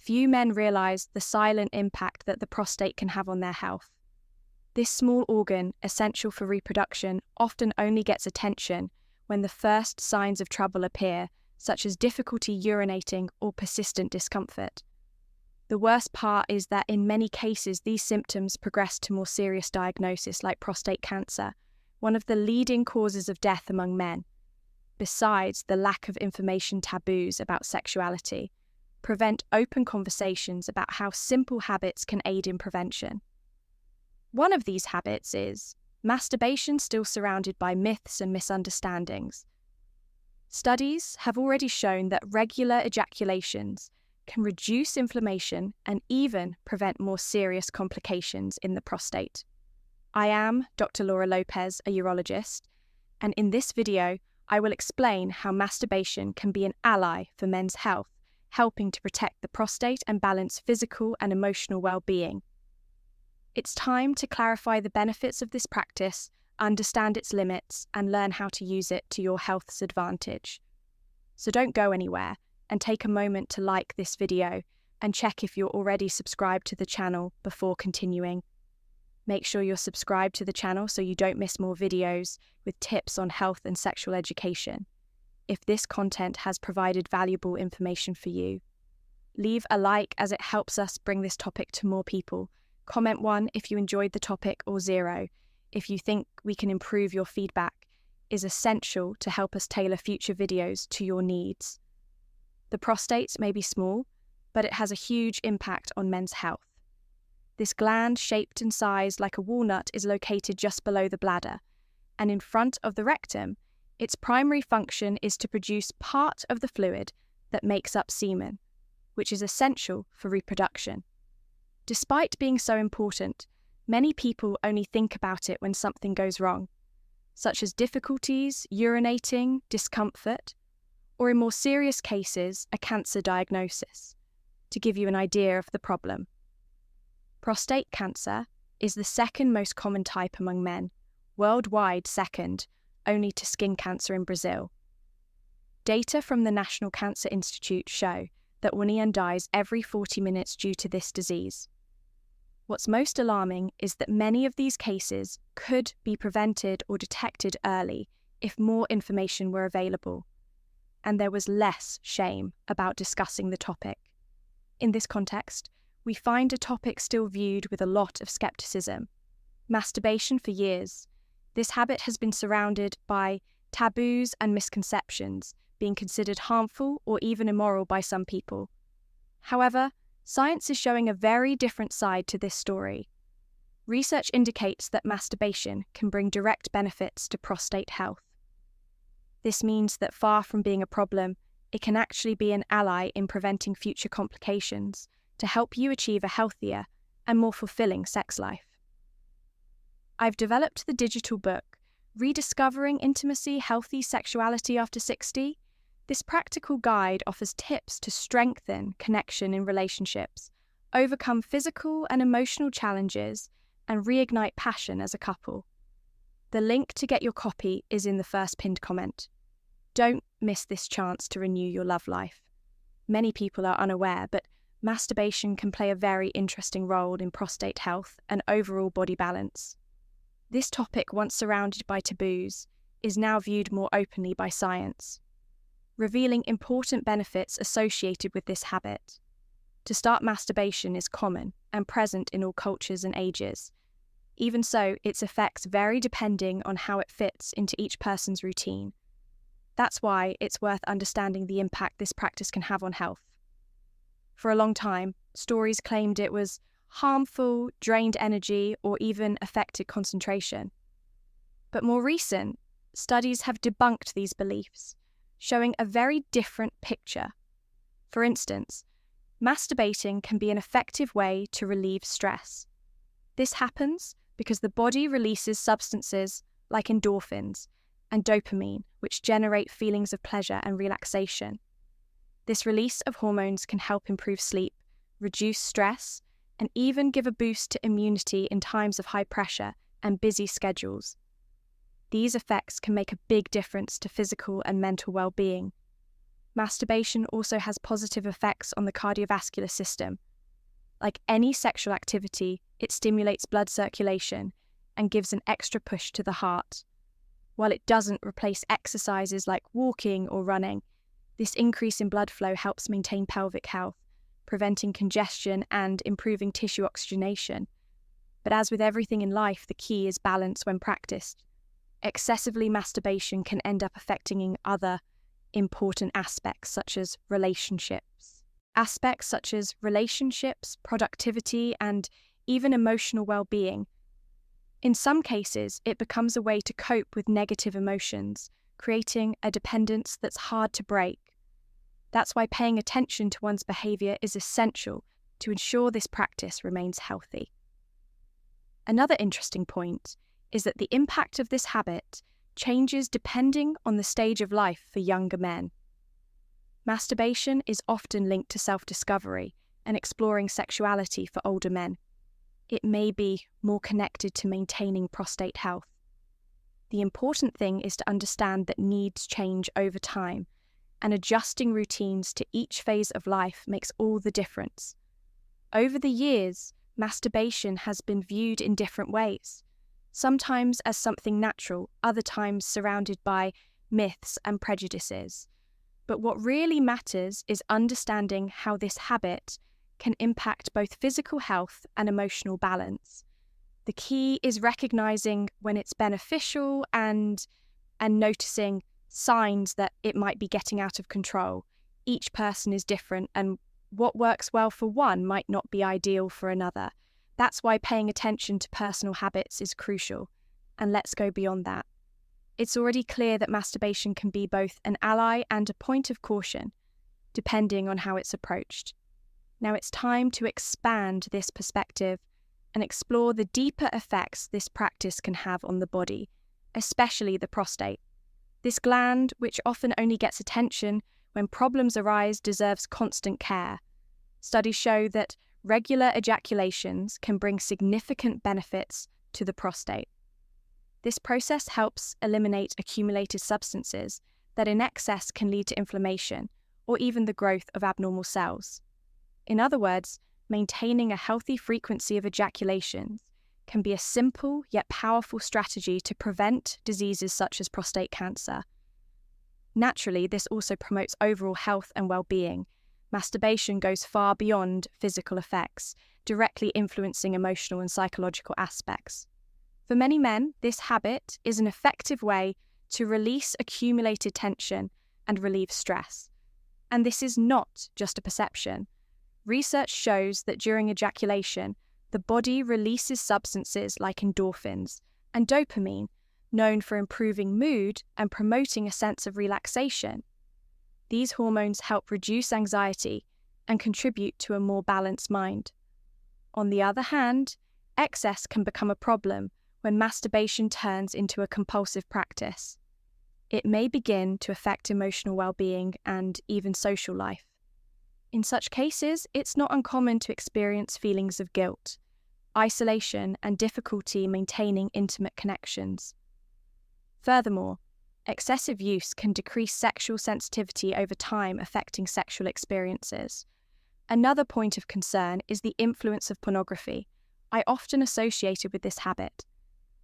few men realize the silent impact that the prostate can have on their health. This small organ, essential for reproduction, often only gets attention when the first signs of trouble appear, such as difficulty urinating or persistent discomfort. The worst part is that in many cases these symptoms progress to more serious diagnosis like prostate cancer, one of the leading causes of death among men. Besides, the lack of information taboos about sexuality prevent open conversations about how simple habits can aid in prevention. One of these habits is masturbation, still surrounded by myths and misunderstandings. Studies have already shown that regular ejaculations can reduce inflammation and even prevent more serious complications in the prostate. I am Dr. Laura Lopez, a urologist, and in this video, I will explain how masturbation can be an ally for men's health, helping to protect the prostate and balance physical and emotional well-being. It's time to clarify the benefits of this practice, understand its limits, and learn how to use it to your health's advantage. So don't go anywhere, and take a moment to like this video and check if you're already subscribed to the channel before continuing. Make sure you're subscribed to the channel so you don't miss more videos with tips on health and sexual education. If this content has provided valuable information for you, leave a like as it helps us bring this topic to more people. Comment 1 if you enjoyed the topic, or 0 if you think we can improve. Your feedback is essential to help us tailor future videos to your needs. The prostate may be small, but it has a huge impact on men's health. This gland, shaped and sized like a walnut, is located just below the bladder, and in front of the rectum. Its primary function is to produce part of the fluid that makes up semen, which is essential for reproduction. Despite being so important, many people only think about it when something goes wrong, such as difficulties urinating, discomfort, or in more serious cases, a cancer diagnosis, to give you an idea of the problem. Prostate cancer is the second most common type among men, worldwide second only to skin cancer in Brazil. Data from the National Cancer Institute show that 1 man dies every 40 minutes due to this disease. What's most alarming is that many of these cases could be prevented or detected early if more information were available, and there was less shame about discussing the topic. In this context, we find a topic still viewed with a lot of skepticism. Masturbation. For years, this habit has been surrounded by taboos and misconceptions, being considered harmful or even immoral by some people. However, science is showing a very different side to this story. Research indicates that masturbation can bring direct benefits to prostate health. This means that far from being a problem, it can actually be an ally in preventing future complications to help you achieve a healthier and more fulfilling sex life. I've developed the digital book, Rediscovering Intimacy, Healthy Sexuality After 60. This practical guide offers tips to strengthen connection in relationships, overcome physical and emotional challenges, and reignite passion as a couple. The link to get your copy is in the first pinned comment. Don't miss this chance to renew your love life. Many people are unaware, but masturbation can play a very interesting role in prostate health and overall body balance. This topic, once surrounded by taboos, is now viewed more openly by science, revealing important benefits associated with this habit. To start, masturbation is common and present in all cultures and ages. Even so, its effects vary depending on how it fits into each person's routine. That's why it's worth understanding the impact this practice can have on health. For a long time, stories claimed it was harmful, drained energy, or even affected concentration. But more recent studies have debunked these beliefs, showing a very different picture. For instance, masturbating can be an effective way to relieve stress. This happens because the body releases substances like endorphins and dopamine, which generate feelings of pleasure and relaxation. This release of hormones can help improve sleep, reduce stress, and even give a boost to immunity in times of high pressure and busy schedules. These effects can make a big difference to physical and mental well-being. masturbation also has positive effects on the cardiovascular system. Like any sexual activity, it stimulates blood circulation and gives an extra push to the heart. While it doesn't replace exercises like walking or running, this increase in blood flow helps maintain pelvic health, preventing congestion and improving tissue oxygenation. But as with everything in life, the key is balance when practiced. Excessively masturbation can end up affecting other important aspects such as relationships. Aspects such as relationships, productivity, and even emotional well-being. In some cases, it becomes a way to cope with negative emotions, creating a dependence that's hard to break. That's why paying attention to one's behavior is essential to ensure this practice remains healthy. Another interesting point is that the impact of this habit changes depending on the stage of life for younger men. Masturbation is often linked to self-discovery and exploring sexuality for older men. It may be more connected to maintaining prostate health. The important thing is to understand that needs change over time, and adjusting routines to each phase of life makes all the difference. Over the years, masturbation has been viewed in different ways, sometimes as something natural, other times surrounded by myths and prejudices. But what really matters is understanding how this habit can impact both physical health and emotional balance. The key is recognizing when it's beneficial and noticing signs that it might be getting out of control. Each person is different, and what works well for one might not be ideal for another. That's why paying attention to personal habits is crucial. And let's go beyond that. It's already clear that masturbation can be both an ally and a point of caution, depending on how it's approached. Now it's time to expand this perspective and explore the deeper effects this practice can have on the body, especially the prostate. This gland, which often only gets attention when problems arise, deserves constant care. Studies show that regular ejaculations can bring significant benefits to the prostate. This process helps eliminate accumulated substances that in excess can lead to inflammation or even the growth of abnormal cells. In other words, maintaining a healthy frequency of ejaculations can be a simple yet powerful strategy to prevent diseases such as prostate cancer. Naturally, this also promotes overall health and well-being. Masturbation goes far beyond physical effects, directly influencing emotional and psychological aspects. For many men, this habit is an effective way to release accumulated tension and relieve stress. And this is not just a perception. Research shows that during ejaculation, the body releases substances like endorphins and dopamine, known for improving mood and promoting a sense of relaxation. These hormones help reduce anxiety and contribute to a more balanced mind. On the other hand, excess can become a problem when masturbation turns into a compulsive practice. It may begin to affect emotional well-being and even social life. In such cases, it's not uncommon to experience feelings of guilt, isolation, and difficulty maintaining intimate connections. Furthermore, excessive use can decrease sexual sensitivity over time, affecting sexual experiences. Another point of concern is the influence of pornography, often associated with this habit.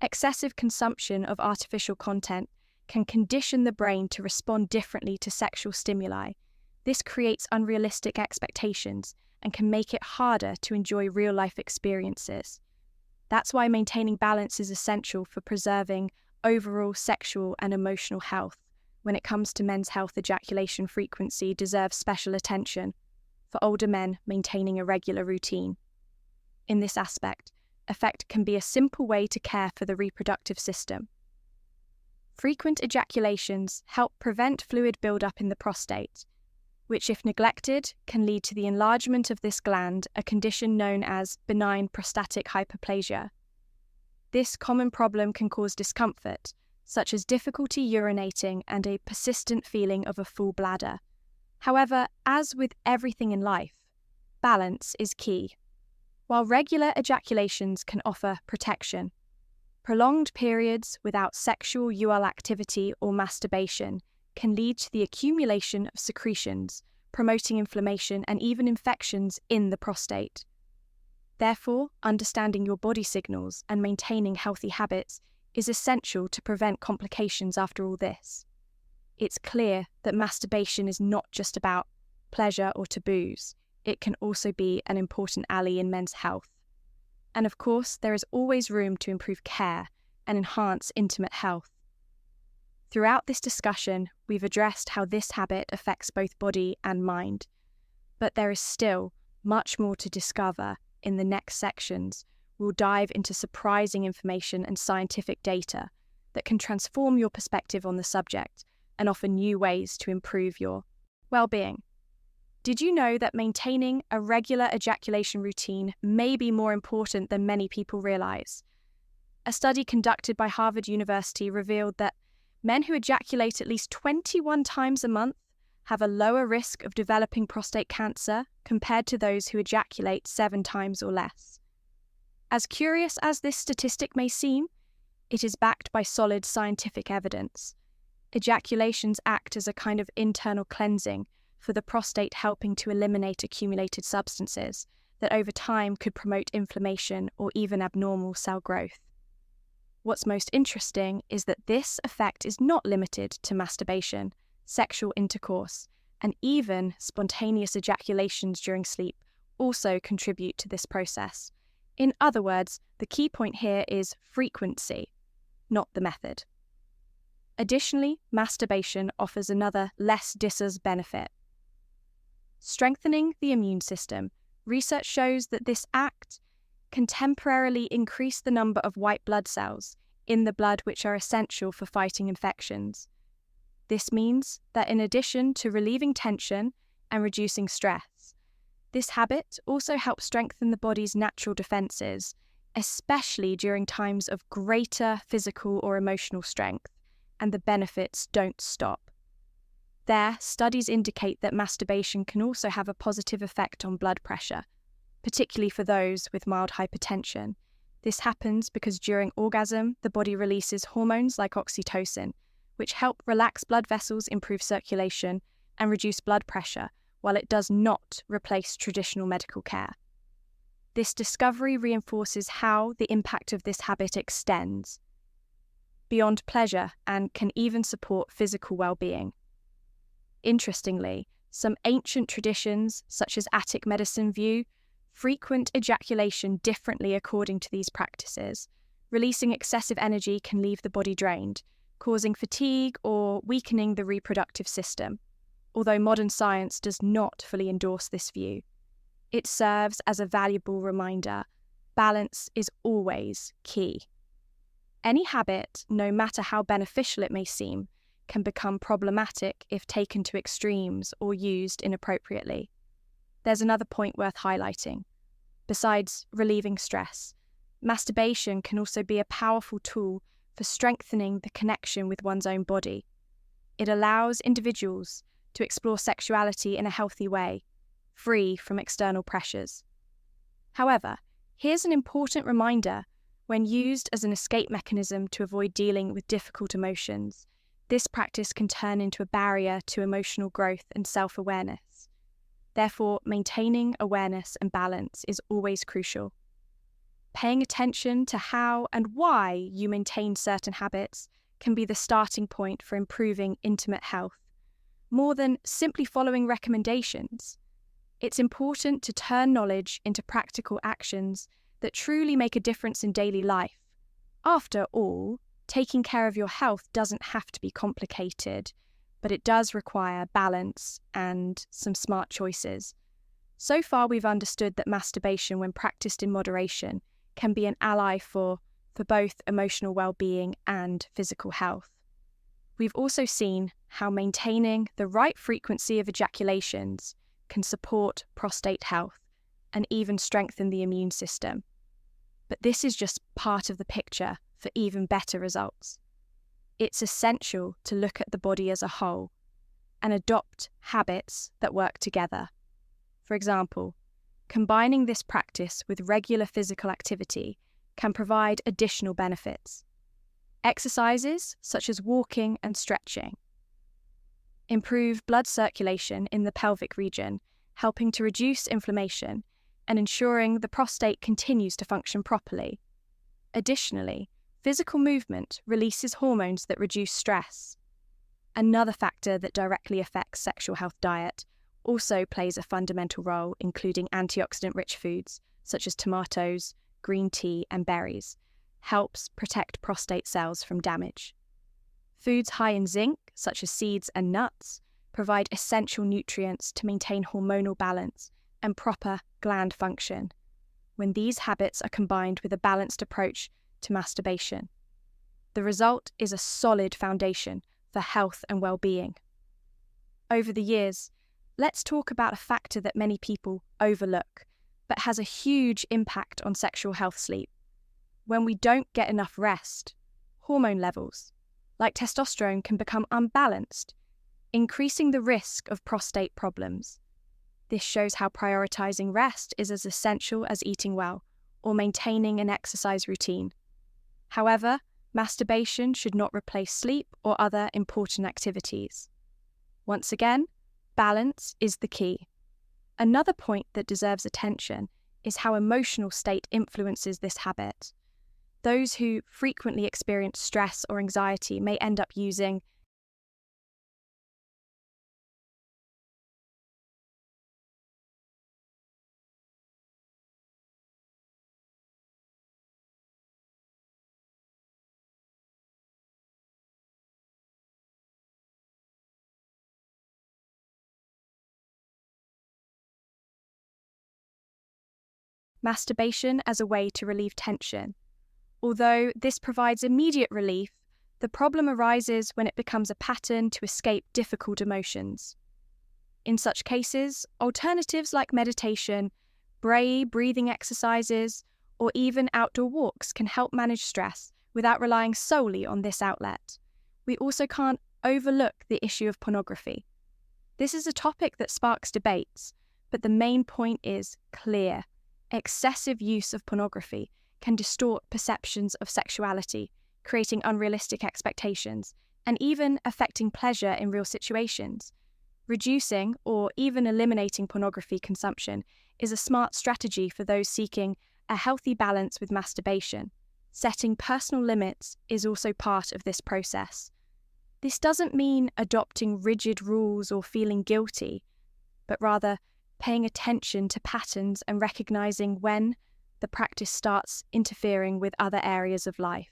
Excessive consumption of artificial content can condition the brain to respond differently to sexual stimuli. This creates unrealistic expectations and can make it harder to enjoy real-life experiences. That's why maintaining balance is essential for preserving overall sexual and emotional health. When it comes to men's health, ejaculation frequency deserves special attention. For older men, maintaining a regular routine. In this aspect, effect can be a simple way to care for the reproductive system. Frequent ejaculations help prevent fluid buildup in the prostate, which, if neglected, can lead to the enlargement of this gland, a condition known as benign prostatic hyperplasia. This common problem can cause discomfort, such as difficulty urinating and a persistent feeling of a full bladder. However, as with everything in life, balance is key. While regular ejaculations can offer protection, prolonged periods without sexual activity or masturbation can lead to the accumulation of secretions, promoting inflammation and even infections in the prostate. Therefore, understanding your body signals and maintaining healthy habits is essential to prevent complications after all this. It's clear that masturbation is not just about pleasure or taboos. It can also be an important ally in men's health. And of course, there is always room to improve care and enhance intimate health. Throughout this discussion, we've addressed how this habit affects both body and mind. But there is still much more to discover in the next sections. We'll dive into surprising information and scientific data that can transform your perspective on the subject and offer new ways to improve your well-being. Did you know that maintaining a regular ejaculation routine may be more important than many people realize? A study conducted by Harvard University revealed that men who ejaculate at least 21 times a month have a lower risk of developing prostate cancer compared to those who ejaculate 7 times or less. As curious as this statistic may seem, it is backed by solid scientific evidence. Ejaculations act as a kind of internal cleansing for the prostate, helping to eliminate accumulated substances that over time could promote inflammation or even abnormal cell growth. What's most interesting is that this effect is not limited to masturbation, sexual intercourse, and even spontaneous ejaculations during sleep also contribute to this process. In other words, the key point here is frequency, not the method. Additionally, masturbation offers another less disses benefit. Strengthening the immune system. Research shows that this act can temporarily increase the number of white blood cells in the blood which are essential for fighting infections. This means that in addition to relieving tension and reducing stress, this habit also helps strengthen the body's natural defenses, especially during times of greater physical or emotional strength, and the benefits don't stop. Studies indicate that masturbation can also have a positive effect on blood pressure, particularly for those with mild hypertension. This happens because during orgasm, the body releases hormones like oxytocin, which help relax blood vessels, improve circulation, and reduce blood pressure, while it does not replace traditional medical care. This discovery reinforces how the impact of this habit extends beyond pleasure and can even support physical well-being. Interestingly, some ancient traditions, such as Attic medicine, view frequent ejaculation differently according to these practices. Releasing excessive energy can leave the body drained, causing fatigue or weakening the reproductive system. Although modern science does not fully endorse this view, it serves as a valuable reminder: balance is always key. Any habit, no matter how beneficial it may seem, can become problematic if taken to extremes or used inappropriately. There's another point worth highlighting. Besides relieving stress, masturbation can also be a powerful tool for strengthening the connection with one's own body. It allows individuals to explore sexuality in a healthy way, free from external pressures. However, here's an important reminder: when used as an escape mechanism to avoid dealing with difficult emotions, this practice can turn into a barrier to emotional growth and self-awareness. Therefore, maintaining awareness and balance is always crucial. Paying attention to how and why you maintain certain habits can be the starting point for improving intimate health. More than simply following recommendations, it's important to turn knowledge into practical actions that truly make a difference in daily life. After all, taking care of your health doesn't have to be complicated, but it does require balance and some smart choices. So far, we've understood that masturbation, when practiced in moderation, can be an ally for both emotional well-being and physical health. We've also seen how maintaining the right frequency of ejaculations can support prostate health and even strengthen the immune system. But this is just part of the picture for even better results. It's essential to look at the body as a whole and adopt habits that work together. For example, combining this practice with regular physical activity can provide additional benefits. Exercises such as walking and stretching, improve blood circulation in the pelvic region, helping to reduce inflammation and ensuring the prostate continues to function properly. Additionally, physical movement releases hormones that reduce stress. Another factor that directly affects sexual health diet also plays a fundamental role, including antioxidant-rich foods such as tomatoes, green tea, and berries, helps protect prostate cells from damage. Foods high in zinc, such as seeds and nuts, provide essential nutrients to maintain hormonal balance and proper gland function. When these habits are combined with a balanced approach to masturbation, the result is a solid foundation for health and well-being. Over the years, let's talk about a factor that many people overlook, but has a huge impact on sexual health: sleep. When we don't get enough rest, hormone levels, like testosterone, can become unbalanced, increasing the risk of prostate problems. This shows how prioritizing rest is as essential as eating well or maintaining an exercise routine. However, masturbation should not replace sleep or other important activities. Once again, balance is the key. Another point that deserves attention is how emotional state influences this habit. Those who frequently experience stress or anxiety may end up using masturbation as a way to relieve tension. Although this provides immediate relief, the problem arises when it becomes a pattern to escape difficult emotions. In such cases, alternatives like meditation, breathing exercises, or even outdoor walks can help manage stress without relying solely on this outlet. We also can't overlook the issue of pornography. This is a topic that sparks debates, but the main point is clear. Excessive use of pornography can distort perceptions of sexuality, creating unrealistic expectations, and even affecting pleasure in real situations. Reducing or even eliminating pornography consumption is a smart strategy for those seeking a healthy balance with masturbation. Setting personal limits is also part of this process. This doesn't mean adopting rigid rules or feeling guilty, but rather paying attention to patterns and recognizing when the practice starts interfering with other areas of life.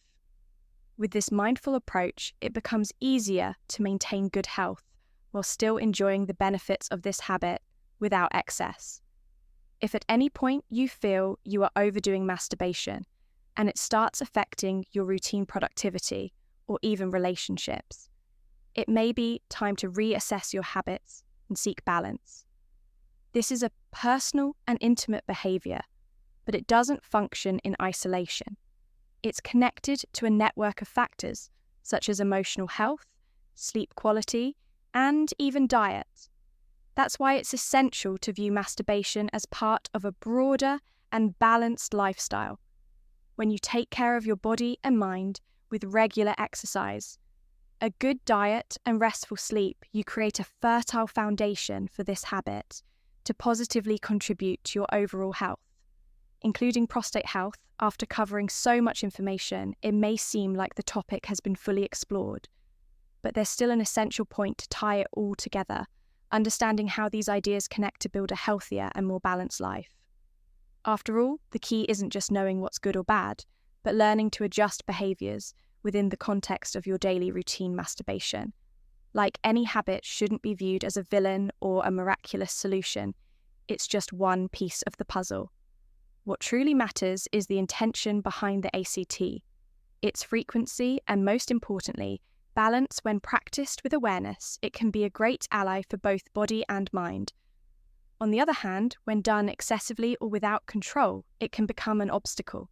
With this mindful approach, it becomes easier to maintain good health while still enjoying the benefits of this habit without excess. If at any point you feel you are overdoing masturbation and it starts affecting your routine productivity or even relationships, it may be time to reassess your habits and seek balance. This is a personal and intimate behavior, but it doesn't function in isolation. It's connected to a network of factors such as emotional health, sleep quality, and even diet. That's why it's essential to view masturbation as part of a broader and balanced lifestyle. When you take care of your body and mind with regular exercise, a good diet, and restful sleep, you create a fertile foundation for this habit to positively contribute to your overall health. Including prostate health, after covering so much information, it may seem like the topic has been fully explored, but there's still an essential point to tie it all together, understanding how these ideas connect to build a healthier and more balanced life. After all, the key isn't just knowing what's good or bad, but learning to adjust behaviors within the context of your daily routine. Masturbation, like any habit, shouldn't be viewed as a villain or a miraculous solution. It's just one piece of the puzzle. What truly matters is the intention behind the ACT, its frequency, and most importantly, balance. When practiced with awareness, it can be a great ally for both body and mind. On the other hand, when done excessively or without control, it can become an obstacle.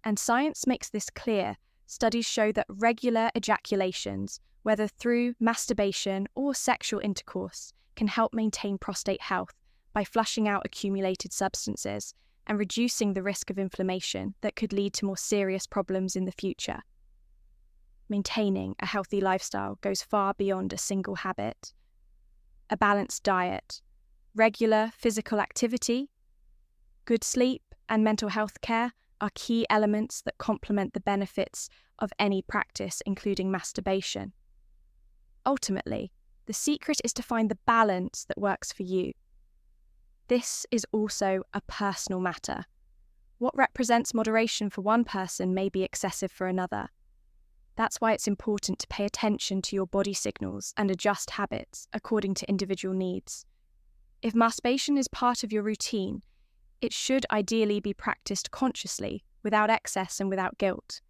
And science makes this clear. Studies show that regular ejaculations, whether through masturbation or sexual intercourse, can help maintain prostate health by flushing out accumulated substances and reducing the risk of inflammation that could lead to more serious problems in the future. Maintaining a healthy lifestyle goes far beyond a single habit. a balanced diet, regular physical activity, good sleep, and mental health care are key elements that complement the benefits of any practice, including masturbation. Ultimately, the secret is to find the balance that works for you. This is also a personal matter. What represents moderation for one person may be excessive for another. That's why it's important to pay attention to your body signals and adjust habits according to individual needs. If masturbation is part of your routine, it should ideally be practiced consciously, without excess and without guilt.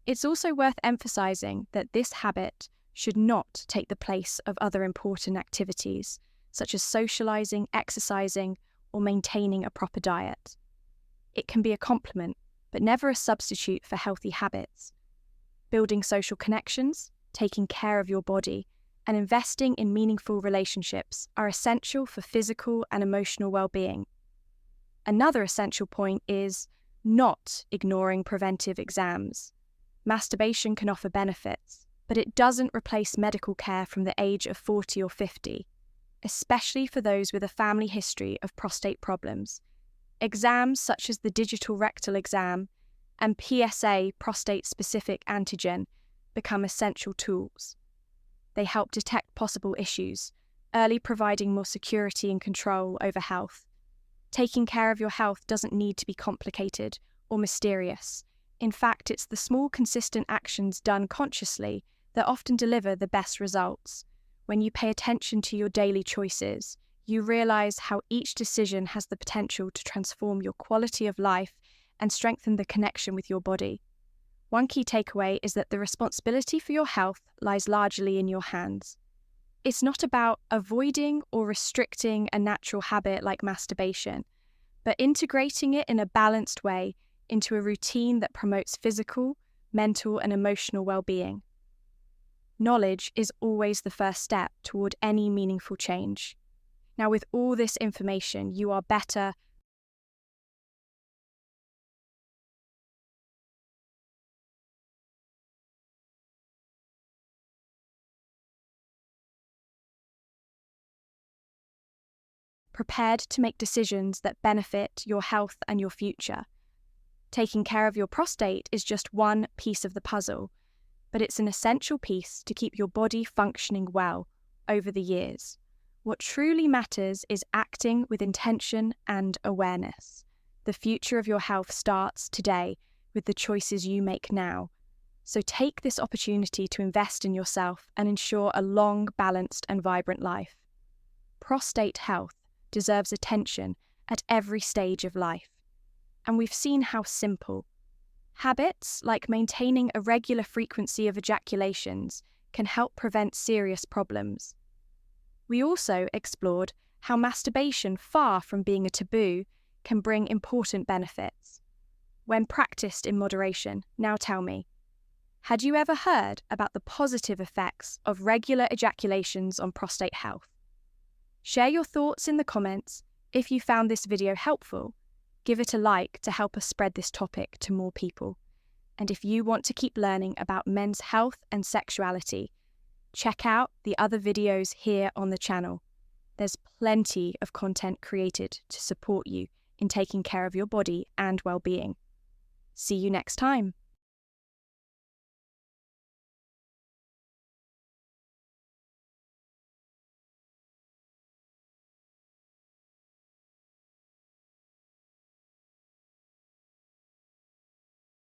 It's also worth emphasizing that this habit should not take the place of other important activities, such as socializing, exercising, or maintaining a proper diet. It can be a complement, but never a substitute for healthy habits. Building social connections, taking care of your body, and investing in meaningful relationships are essential for physical and emotional well-being. Another essential point is not ignoring preventive exams. Masturbation can offer benefits, but it doesn't replace medical care from the age of 40 or 50, especially for those with a family history of prostate problems. Exams such as the digital rectal exam and PSA, prostate-specific antigen, become essential tools. They help detect possible issues, early providing more security and control over health. Taking care of your health doesn't need to be complicated or mysterious. In fact, it's the small, consistent actions done consciously that often deliver the best results. When you pay attention to your daily choices, you realize how each decision has the potential to transform your quality of life and strengthen the connection with your body. One key takeaway is that the responsibility for your health lies largely in your hands. It's not about avoiding or restricting a natural habit like masturbation, but integrating it in a balanced way into a routine that promotes physical, mental, and emotional well-being. Knowledge is always the first step toward any meaningful change. Now, with all this information, you are better prepared to make decisions that benefit your health and your future. Taking care of your prostate is just one piece of the puzzle, but it's an essential piece to keep your body functioning well over the years. What truly matters is acting with intention and awareness. The future of your health starts today with the choices you make now. So take this opportunity to invest in yourself and ensure a long, balanced, and vibrant life. Prostate health deserves attention at every stage of life. And we've seen how simple habits like maintaining a regular frequency of ejaculations can help prevent serious problems. We also explored how masturbation, far from being a taboo, can bring important benefits when practiced in moderation. Now tell me, had you ever heard about the positive effects of regular ejaculations on prostate health? Share your thoughts in the comments. If you found this video helpful, give it a like to help us spread this topic to more people. And if you want to keep learning about men's health and sexuality, check out the other videos here on the channel. There's plenty of content created to support you in taking care of your body and well-being. See you next time.